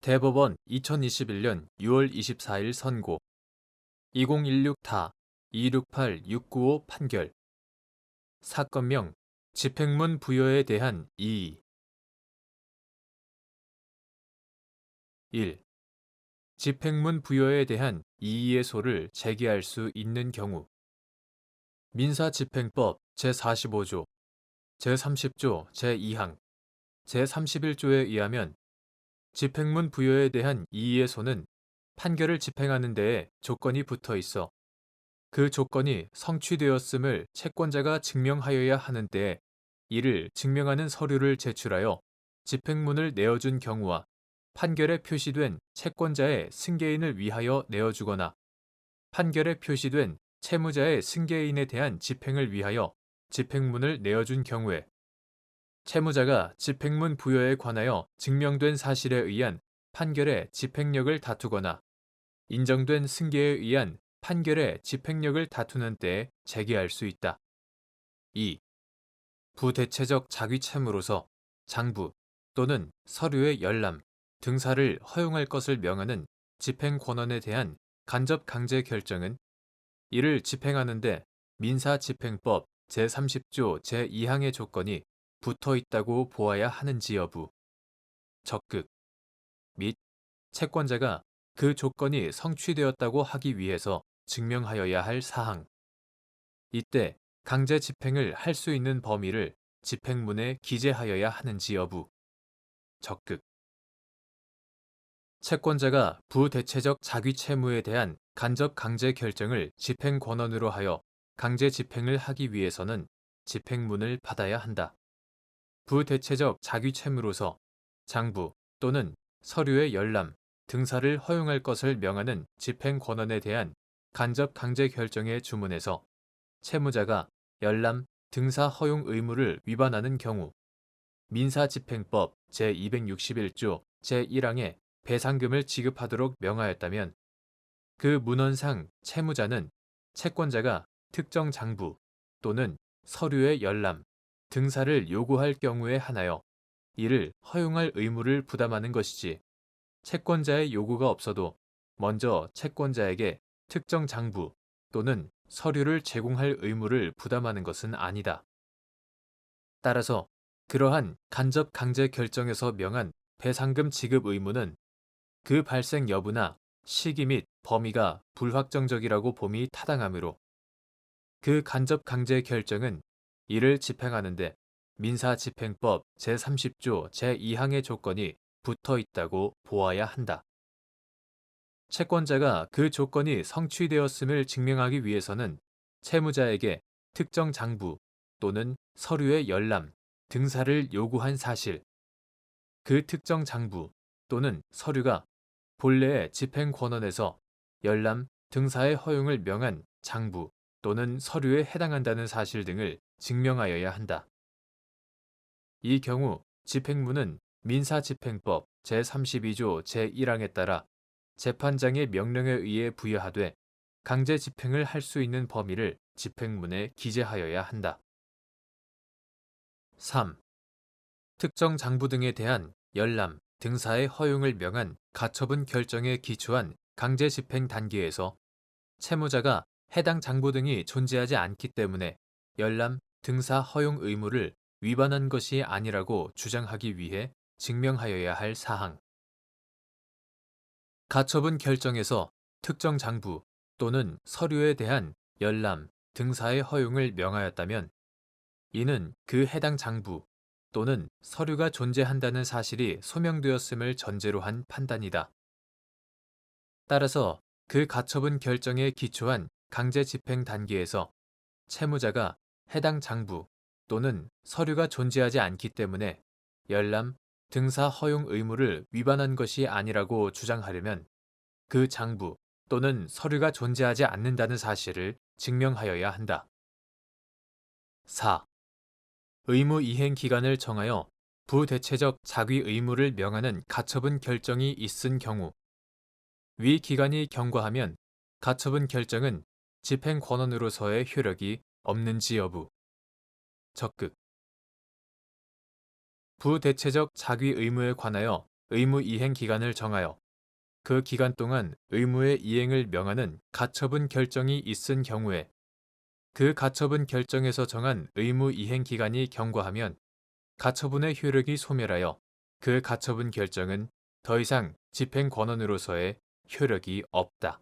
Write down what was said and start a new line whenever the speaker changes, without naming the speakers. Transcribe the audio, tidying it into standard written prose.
대법원 2021년 6월 24일 선고 2016-268-695 판결 사건명 집행문 부여에 대한 이의 1. 집행문 부여에 대한 이의의 소를 제기할 수 있는 경우 민사집행법 제45조, 제30조 제2항, 제31조에 의하면 집행문 부여에 대한 이의의 소는 판결을 집행하는 데에 조건이 붙어 있어 그 조건이 성취되었음을 채권자가 증명하여야 하는 때에 이를 증명하는 서류를 제출하여 집행문을 내어준 경우와 판결에 표시된 채권자의 승계인을 위하여 내어주거나 판결에 표시된 채무자의 승계인에 대한 집행을 위하여 집행문을 내어준 경우에 채무자가 집행문 부여에 관하여 증명된 사실에 의한 판결의 집행력을 다투거나 인정된 승계에 의한 판결의 집행력을 다투는 때에 제기할 수 있다. 2. 부대체적 자귀채무로서 장부 또는 서류의 열람, 등사를 허용할 것을 명하는 집행권원에 대한 간접 강제 결정은 이를 집행하는데 민사집행법 제30조 제2항의 조건이 붙어 있다고 보아야 하는지 여부, 적극 및 채권자가 그 조건이 성취되었다고 하기 위해서 증명하여야 할 사항. 이때 강제 집행을 할 수 있는 범위를 집행문에 기재하여야 하는지 여부, 적극. 채권자가 부대체적 자귀채무에 대한 간접 강제 결정을 집행권원으로 하여 강제 집행을 하기 위해서는 집행문을 받아야 한다. 부대체적 자귀채무로서 장부 또는 서류의 열람, 등사를 허용할 것을 명하는 집행권원에 대한 간접 강제 결정의 주문에서 채무자가 열람, 등사 허용 의무를 위반하는 경우 민사집행법 제261조 제1항에 배상금을 지급하도록 명하였다면 그 문헌상 채무자는 채권자가 특정 장부 또는 서류의 열람, 등사를 요구할 경우에 한하여 이를 허용할 의무를 부담하는 것이지 채권자의 요구가 없어도 먼저 채권자에게 특정 장부 또는 서류를 제공할 의무를 부담하는 것은 아니다. 따라서 그러한 간접 강제 결정에서 명한 배상금 지급 의무는 그 발생 여부나 시기 및 범위가 불확정적이라고 봄이 타당하므로 그 간접 강제 결정은 이를 집행하는데 민사집행법 제30조 제2항의 조건이 붙어 있다고 보아야 한다. 채권자가 그 조건이 성취되었음을 증명하기 위해서는 채무자에게 특정 장부 또는 서류의 열람, 등사를 요구한 사실, 그 특정 장부 또는 서류가 본래의 집행권원에서 열람, 등사의 허용을 명한 장부 또는 서류에 해당한다는 사실 등을 증명하여야 한다. 이 경우 집행문은 민사집행법 제32조 제1항에 따라 재판장의 명령에 의해 부여하되 강제 집행을 할 수 있는 범위를 집행문에 기재하여야 한다. 3. 특정 장부 등에 대한 열람, 등사의 허용을 명한 가처분 결정에 기초한 강제 집행 단계에서 채무자가 해당 장부 등이 존재하지 않기 때문에 열람, 등사 허용 의무를 위반한 것이 아니라고 주장하기 위해 증명하여야 할 사항. 가처분 결정에서 특정 장부 또는 서류에 대한 열람, 등사의 허용을 명하였다면 이는 그 해당 장부 또는 서류가 존재한다는 사실이 소명되었음을 전제로 한 판단이다. 따라서 그 가처분 결정에 기초한 강제 집행 단계에서 채무자가 해당 장부 또는 서류가 존재하지 않기 때문에 열람, 등사 허용 의무를 위반한 것이 아니라고 주장하려면 그 장부 또는 서류가 존재하지 않는다는 사실을 증명하여야 한다. 4. 의무 이행 기간을 정하여 부대체적 자귀 의무를 명하는 가처분 결정이 있은 경우 위 기간이 경과하면 가처분 결정은 집행 권한으로서의 효력이 없는지 여부, 적극 부대체적 자귀 의무에 관하여 의무 이행 기간을 정하여 그 기간 동안 의무의 이행을 명하는 가처분 결정이 있은 경우에 그 가처분 결정에서 정한 의무 이행 기간이 경과하면 가처분의 효력이 소멸하여 그 가처분 결정은 더 이상 집행 권한으로서의 효력이 없다.